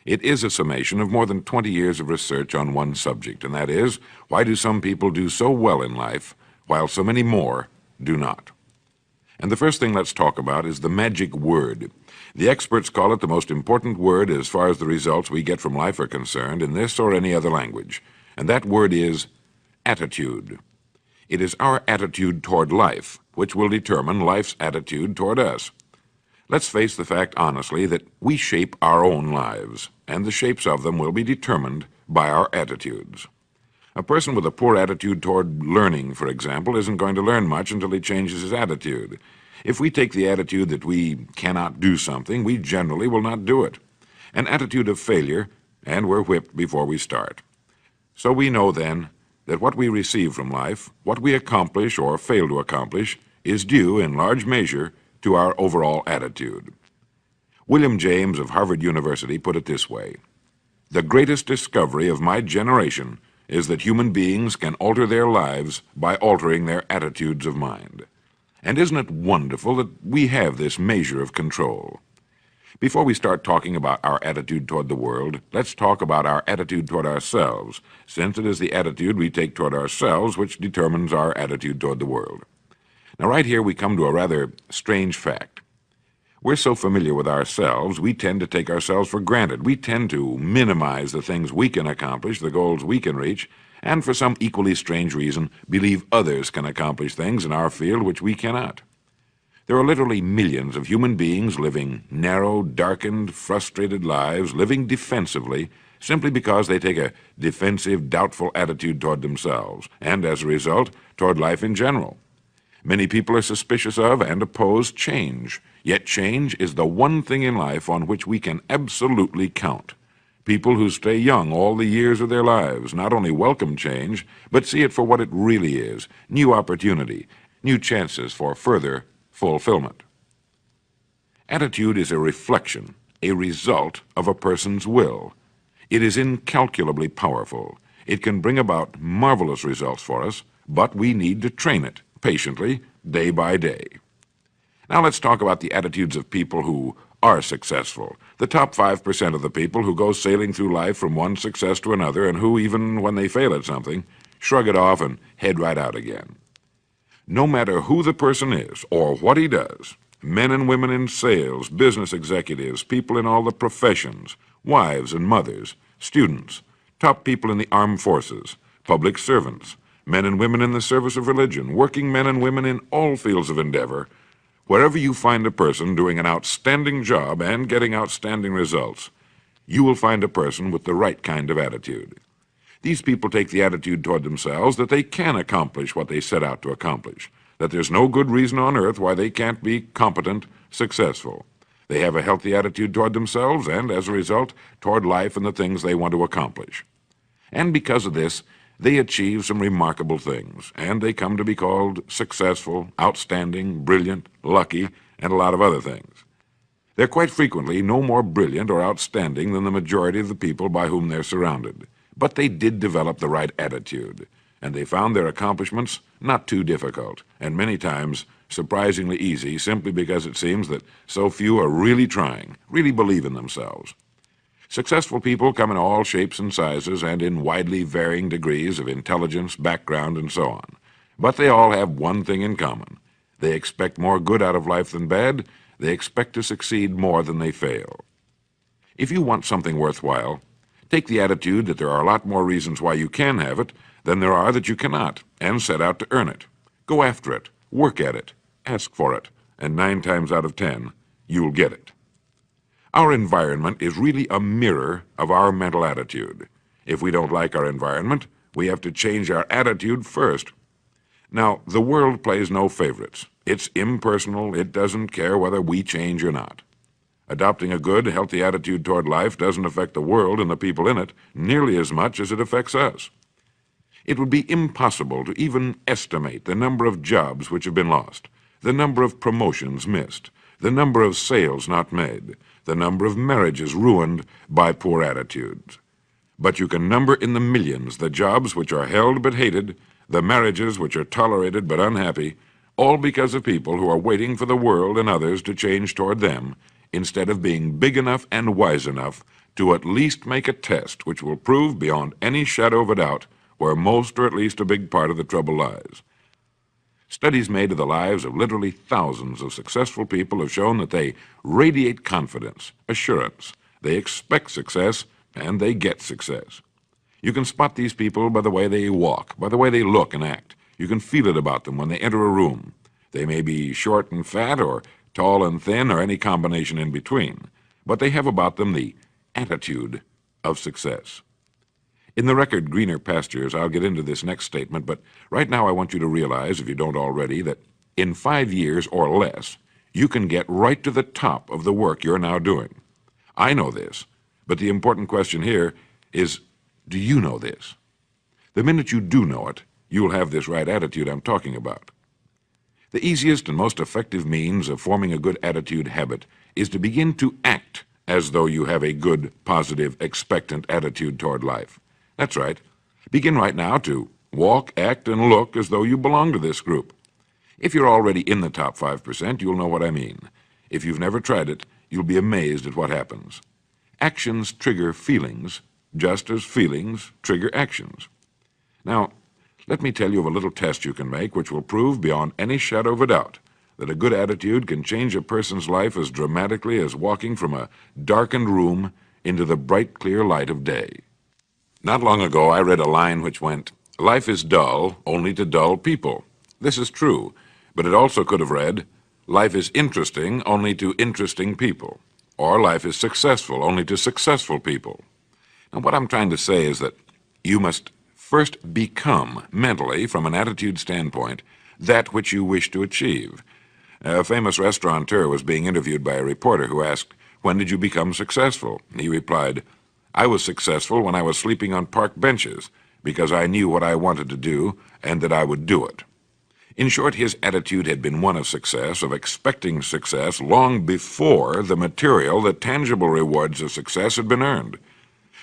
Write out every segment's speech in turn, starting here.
It is a summation of more than 20 years of research on one subject, and that is, why do some people do so well in life, while so many more do not? And the first thing let's talk about is the magic word. The experts call it the most important word as far as the results we get from life are concerned in this or any other language, and that word is attitude. It is our attitude toward life which will determine life's attitude toward us. Let's face the fact honestly that we shape our own lives, and the shapes of them will be determined by our attitudes. A person with a poor attitude toward learning, for example, isn't going to learn much until he changes his attitude. If we take the attitude that we cannot do something, we generally will not do it. An attitude of failure, and we're whipped before we start. So we know then that what we receive from life, what we accomplish or fail to accomplish, is due in large measure to our overall attitude. William James of Harvard University put it this way: "The greatest discovery of my generation is that human beings can alter their lives by altering their attitudes of mind." And isn't it wonderful that we have this measure of control? Before we start talking about our attitude toward the world, let's talk about our attitude toward ourselves, since it is the attitude we take toward ourselves which determines our attitude toward the world. Now, right here we come to a rather strange fact. We're so familiar with ourselves, we tend to take ourselves for granted. We tend to minimize the things we can accomplish, the goals we can reach, and for some equally strange reason, believe others can accomplish things in our field which we cannot. There are literally millions of human beings living narrow, darkened, frustrated lives, living defensively, simply because they take a defensive, doubtful attitude toward themselves, and as a result, toward life in general. Many people are suspicious of and oppose change, yet change is the one thing in life on which we can absolutely count. People who stay young all the years of their lives not only welcome change, but see it for what it really is: new opportunity, new chances for further fulfillment. Attitude is a reflection, a result of a person's will. It is incalculably powerful. It can bring about marvelous results for us, but we need to train it patiently, day by day. Now let's talk about the attitudes of people who are successful, the top 5% of the people who go sailing through life from one success to another and who, even when they fail at something, shrug it off and head right out again. No matter who the person is or what he does, men and women in sales, business executives, people in all the professions, wives and mothers, students, top people in the armed forces, public servants, men and women in the service of religion, working men and women in all fields of endeavor, wherever you find a person doing an outstanding job and getting outstanding results, you will find a person with the right kind of attitude. These people take the attitude toward themselves that they can accomplish what they set out to accomplish, that there's no good reason on earth why they can't be competent, successful. They have a healthy attitude toward themselves and, as a result, toward life and the things they want to accomplish. And because of this, they achieve some remarkable things, and they come to be called successful, outstanding, brilliant, lucky, and a lot of other things. They're quite frequently no more brilliant or outstanding than the majority of the people by whom they're surrounded. But they did develop the right attitude, and they found their accomplishments not too difficult, and many times surprisingly easy, simply because it seems that so few are really trying, really believe in themselves. Successful people come in all shapes and sizes and in widely varying degrees of intelligence, background, and so on. But they all have one thing in common. They expect more good out of life than bad. They expect to succeed more than they fail. If you want something worthwhile, take the attitude that there are a lot more reasons why you can have it than there are that you cannot, and set out to earn it. Go after it, work at it, ask for it, and 9 times out of 10, you'll get it. Our environment is really a mirror of our mental attitude. If we don't like our environment, we have to change our attitude first. Now, the world plays no favorites. It's impersonal. It doesn't care whether we change or not. Adopting a good, healthy attitude toward life doesn't affect the world and the people in it nearly as much as it affects us. It would be impossible to even estimate the number of jobs which have been lost, the number of promotions missed, the number of sales not made, the number of marriages ruined by poor attitudes. But you can number in the millions the jobs which are held but hated, the marriages which are tolerated but unhappy, all because of people who are waiting for the world and others to change toward them, instead of being big enough and wise enough to at least make a test which will prove beyond any shadow of a doubt where most or at least a big part of the trouble lies. Studies made of the lives of literally thousands of successful people have shown that they radiate confidence, assurance, they expect success, and they get success. You can spot these people by the way they walk, by the way they look and act. You can feel it about them when they enter a room. They may be short and fat, or tall and thin, or any combination in between, but they have about them the attitude of success. In the record Greener Pastures, I'll get into this next statement, but right now I want you to realize, if you don't already, that in 5 years or less, you can get right to the top of the work you're now doing. I know this, but the important question here is, do you know this? The minute you do know it, you'll have this right attitude I'm talking about. The easiest and most effective means of forming a good attitude habit is to begin to act as though you have a good, positive, expectant attitude toward life. That's right. Begin right now to walk, act, and look as though you belong to this group. If you're already in the top 5%, you'll know what I mean. If you've never tried it, you'll be amazed at what happens. Actions trigger feelings, just as feelings trigger actions. Now, let me tell you of a little test you can make which will prove beyond any shadow of a doubt that a good attitude can change a person's life as dramatically as walking from a darkened room into the bright, clear light of day. Not long ago, I read a line which went, "Life is dull only to dull people." This is true, but it also could have read, "Life is interesting only to interesting people," or "Life is successful only to successful people." Now, what I'm trying to say is that you must first become, mentally, from an attitude standpoint, that which you wish to achieve. A famous restaurateur was being interviewed by a reporter who asked, "When did you become successful?" He replied, "I was successful when I was sleeping on park benches, because I knew what I wanted to do and that I would do it." In short, his attitude had been one of success, of expecting success, long before the material, the tangible rewards of success had been earned.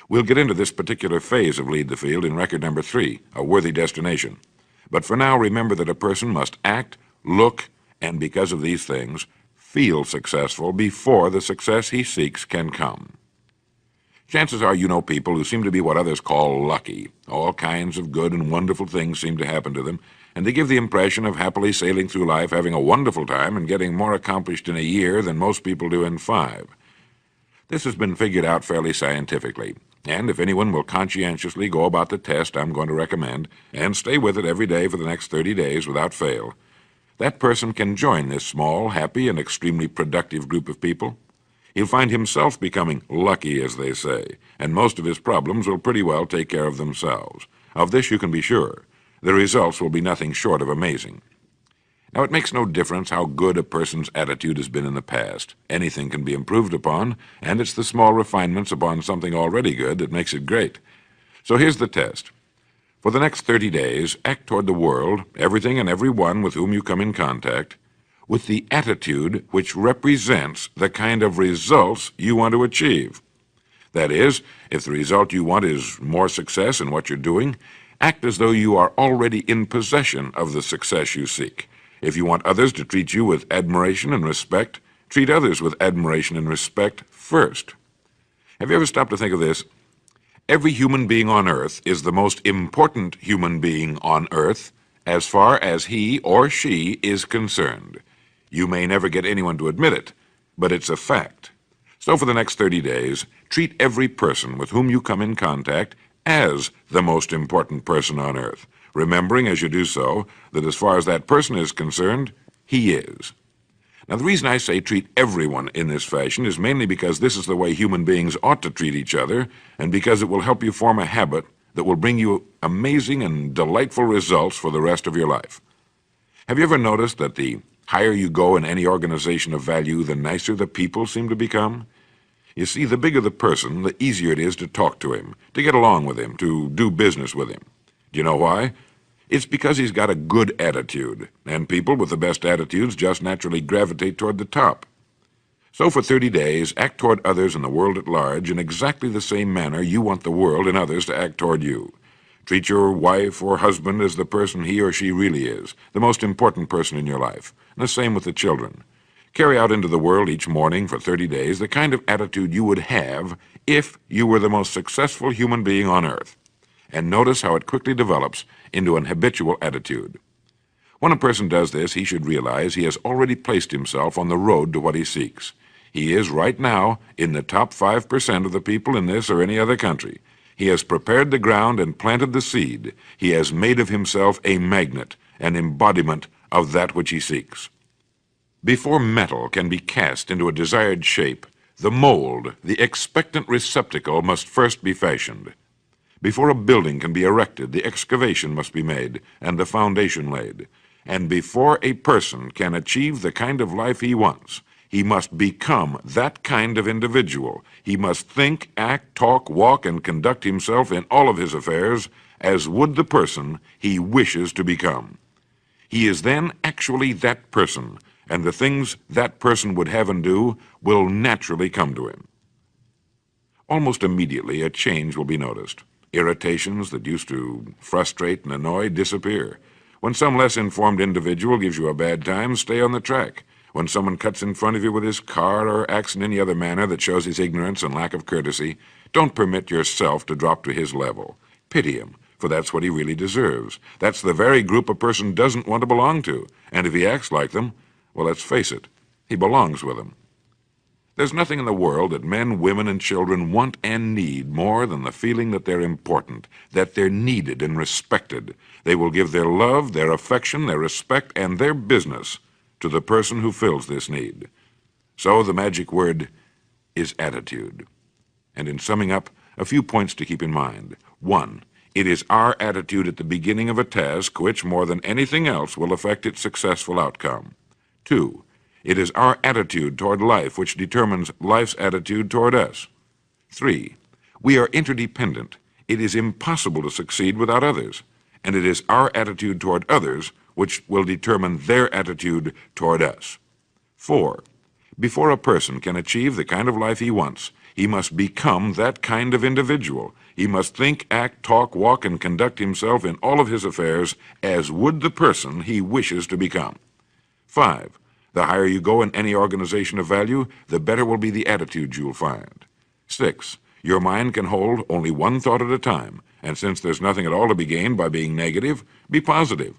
We'll get into this particular phase of Lead the Field in record number 3, A Worthy Destination. But for now, remember that a person must act, look, and because of these things, feel successful before the success he seeks can come. Chances are you know people who seem to be what others call lucky. All kinds of good and wonderful things seem to happen to them, and they give the impression of happily sailing through life, having a wonderful time, and getting more accomplished in a year than most people do in 5. This has been figured out fairly scientifically, and if anyone will conscientiously go about the test I'm going to recommend, and stay with it every day for the next 30 days without fail, that person can join this small, happy, and extremely productive group of people. He'll find himself becoming lucky, as they say, and most of his problems will pretty well take care of themselves. Of this you can be sure. The results will be nothing short of amazing. Now, it makes no difference how good a person's attitude has been in the past. Anything can be improved upon, and it's the small refinements upon something already good that makes it great. So here's the test. For the next 30 days, act toward the world, everything and everyone with whom you come in contact, with the attitude which represents the kind of results you want to achieve. That is, if the result you want is more success in what you're doing, act as though you are already in possession of the success you seek. If you want others to treat you with admiration and respect, treat others with admiration and respect first. Have you ever stopped to think of this? Every human being on earth is the most important human being on earth as far as he or she is concerned. You may never get anyone to admit it, but it's a fact. So for the next 30 days, treat every person with whom you come in contact as the most important person on earth, remembering as you do so that as far as that person is concerned, he is. Now, the reason I say treat everyone in this fashion is mainly because this is the way human beings ought to treat each other, and because it will help you form a habit that will bring you amazing and delightful results for the rest of your life. Have you ever noticed that the higher you go in any organization of value, the nicer the people seem to become? You see, the bigger the person, the easier it is to talk to him, to get along with him, to do business with him. Do you know why? It's because he's got a good attitude, and people with the best attitudes just naturally gravitate toward the top. So for 30 days, act toward others and the world at large in exactly the same manner you want the world and others to act toward you. Treat your wife or husband as the person he or she really is, the most important person in your life, and the same with the children. Carry out into the world each morning for 30 days the kind of attitude you would have if you were the most successful human being on earth, and notice how it quickly develops into an habitual attitude. When a person does this, he should realize he has already placed himself on the road to what he seeks. He is right now in the top 5% of the people in this or any other country. He has prepared the ground and planted the seed. He has made of himself a magnet, an embodiment of that which he seeks. Before metal can be cast into a desired shape, the mold, the expectant receptacle, must first be fashioned. Before a building can be erected, the excavation must be made and the foundation laid. And before a person can achieve the kind of life he wants, he must become that kind of individual. He must think, act, talk, walk, and conduct himself in all of his affairs as would the person he wishes to become. He is then actually that person, and the things that person would have and do will naturally come to him. Almost immediately, a change will be noticed. Irritations that used to frustrate and annoy disappear. When some less informed individual gives you a bad time, stay on the track. When someone cuts in front of you with his car or acts in any other manner that shows his ignorance and lack of courtesy, don't permit yourself to drop to his level. Pity him, for that's what he really deserves. That's the very group a person doesn't want to belong to, and if he acts like them, well, let's face it, he belongs with them. There's nothing in the world that men, women, and children want and need more than the feeling that they're important, that they're needed and respected. They will give their love, their affection, their respect, and their business to the person who fills this need. So the magic word is attitude. And in summing up, a few points to keep in mind. 1. It is our attitude at the beginning of a task which, more than anything else, will affect its successful outcome. 2. It is our attitude toward life which determines life's attitude toward us. 3. We are interdependent. It is impossible to succeed without others, and it is our attitude toward others which will determine their attitude toward us. 4. Before a person can achieve the kind of life he wants, he must become that kind of individual. He must think, act, talk, walk, and conduct himself in all of his affairs as would the person he wishes to become. 5. The higher you go in any organization of value, the better will be the attitude you'll find. 6. Your mind can hold only one thought at a time, and since there's nothing at all to be gained by being negative, be positive.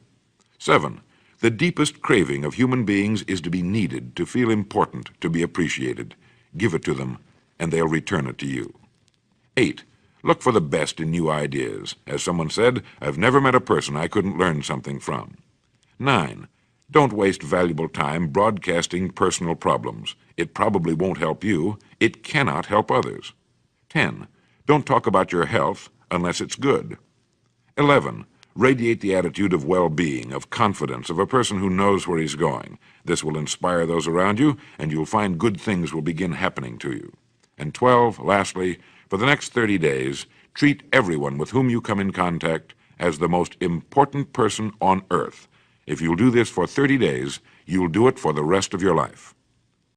7. The deepest craving of human beings is to be needed, to feel important, to be appreciated. Give it to them, and they'll return it to you. 8. Look for the best in new ideas. As someone said, I've never met a person I couldn't learn something from. 9. Don't waste valuable time broadcasting personal problems. It probably won't help you. It cannot help others. 10. Don't talk about your health unless it's good. 11. Radiate the attitude of well-being, of confidence, of a person who knows where he's going. This will inspire those around you, and you'll find good things will begin happening to you. And 12, lastly, for the next 30 days, treat everyone with whom you come in contact as the most important person on earth. If you'll do this for 30 days, you'll do it for the rest of your life.